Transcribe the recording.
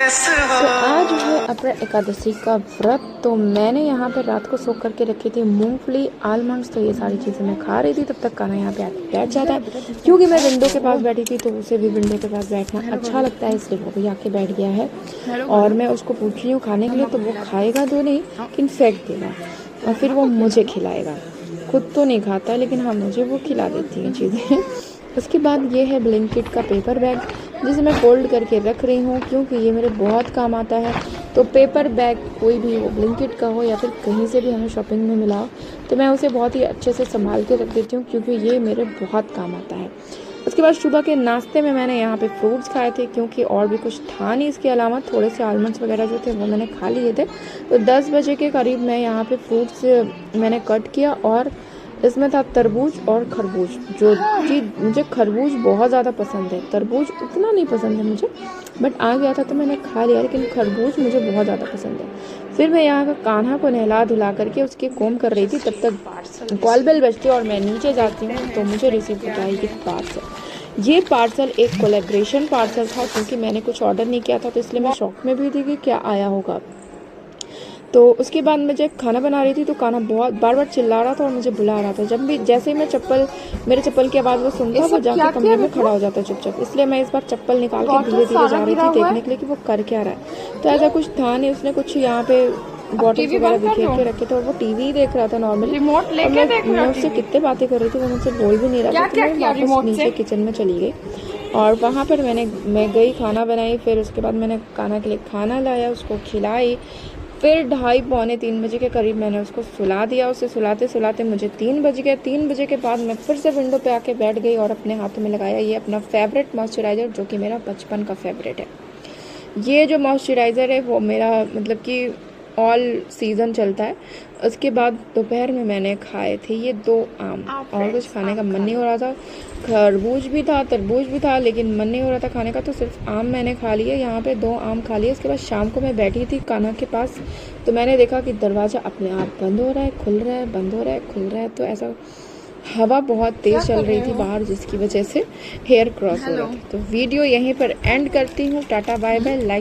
आज है अपर एकादशी का व्रत। तो मैंने यहाँ पे रात को सोख करके रखी थी मूंगफली, आलमंड्स। तो ये सारी चीज़ें मैं खा रही थी, तब तक खाना यहाँ पे आके बैठ जाता है। क्योंकि मैं विंडो के पास बैठी थी तो उसे भी विंडो के पास बैठना अच्छा लगता है, इसलिए वो भी आके बैठ गया है। और मैं उसको पूछ रही हूँ खाने के लिए, तो वो खाएगा तो नहीं लेकिन फेंक देगा और फिर वो मुझे खिलाएगा। खुद तो नहीं खाता है, लेकिन हाँ मुझे वो खिला देती हैं चीज़ें। उसके बाद ये है ब्लिंकिट का पेपर बैग, जिसे मैं फोल्ड करके रख रही हूँ क्योंकि ये मेरे बहुत काम आता है। तो पेपर बैग कोई भी हो, ब्लिंकिट का हो या फिर कहीं से भी हमें शॉपिंग में मिला हो, तो मैं उसे बहुत ही अच्छे से संभाल के रख देती हूँ क्योंकि ये मेरे बहुत काम आता है। उसके बाद सुबह के नाश्ते में मैंने यहाँ पे फ्रूट्स खाए थे क्योंकि और भी कुछ था नहीं। इसके अलावा थोड़े से आलमंड्स वगैरह जो थे वो मैंने खा लिए थे। तो 10 बजे के करीब मैं यहाँ पे फ्रूट्स मैंने कट किया और इसमें था तरबूज और खरबूज। जो कि मुझे खरबूज बहुत ज़्यादा पसंद है, तरबूज उतना नहीं पसंद है मुझे, बट आ गया था तो मैंने खा लिया। लेकिन खरबूज मुझे बहुत ज़्यादा पसंद है। फिर मैं यहाँ का कान्हा को नहला धुला करके उसकी कोम कर रही थी, तब तक कॉल बेल बजती और मैं नीचे जाती हूँ तो मुझे रिसीव होता है ये पार्सल। ये पार्सल एक कोलैबोरेशन पार्सल था क्योंकि मैंने कुछ ऑर्डर नहीं किया था, तो इसलिए मैं शॉक में भी थी कि क्या आया होगा। तो उसके बाद मैं जब खाना बना रही थी तो कान्हा बहुत बार बार चिल्ला रहा था और मुझे बुला रहा था। जब भी जैसे ही मैं मेरे चप्पल की आवाज़ वो सुनता, वो जाके कमरे में खड़ा हो जाता चुपचाप। इसलिए मैं इस बार चप्पल निकाल के धीरे धीरे जा रही थी देखने के लिए कि वो कर क्या रहा है। तो ऐसा कुछ था नहीं, उसने कुछ यहाँ पे बॉटल्स वगैरह बिखेर के रखे थे और वो टीवी देख रहा था नॉर्मली। मैं उससे कितने बातें कर रही थी, वो मुझसे बोल भी नहीं रहा था। तो मैं वापस नीचे किचन में चली गई और वहाँ पर मैं गई, खाना बनाई। फिर उसके बाद मैंने कान्हा के लिए खाना लाया, उसको खिलाई। फिर 2:30-3 बजे के करीब मैंने उसको सुला दिया। उसे सुलाते सुलाते मुझे 3 बज गए। 3 बजे के बाद मैं फिर से विंडो पे आके बैठ गई और अपने हाथों में लगाया ये अपना फेवरेट मॉइस्चराइज़र, जो कि मेरा बचपन का फेवरेट है। ये जो मॉइस्चराइज़र है वो मेरा मतलब कि ऑल सीज़न चलता है। उसके बाद दोपहर में मैंने खाए थे ये 2 आम, और कुछ खाने का मन नहीं हो रहा था। खरबूज भी था, तरबूज भी था, लेकिन मन नहीं हो रहा था खाने का, तो सिर्फ आम मैंने खा लिए। यहाँ पे 2 आम खा लिए। उसके बाद शाम को मैं बैठी थी कान्हा के पास, तो मैंने देखा कि दरवाज़ा अपने आप बंद हो रहा है, खुल रहा है, बंद हो रहा है, खुल रहा है। तो ऐसा हवा बहुत तेज़ चल रही थी बाहर, जिसकी वजह से हेयर क्रॉस हो रहा था। तो वीडियो यहीं पर एंड करती हूँ। Tata bye bye. लाइक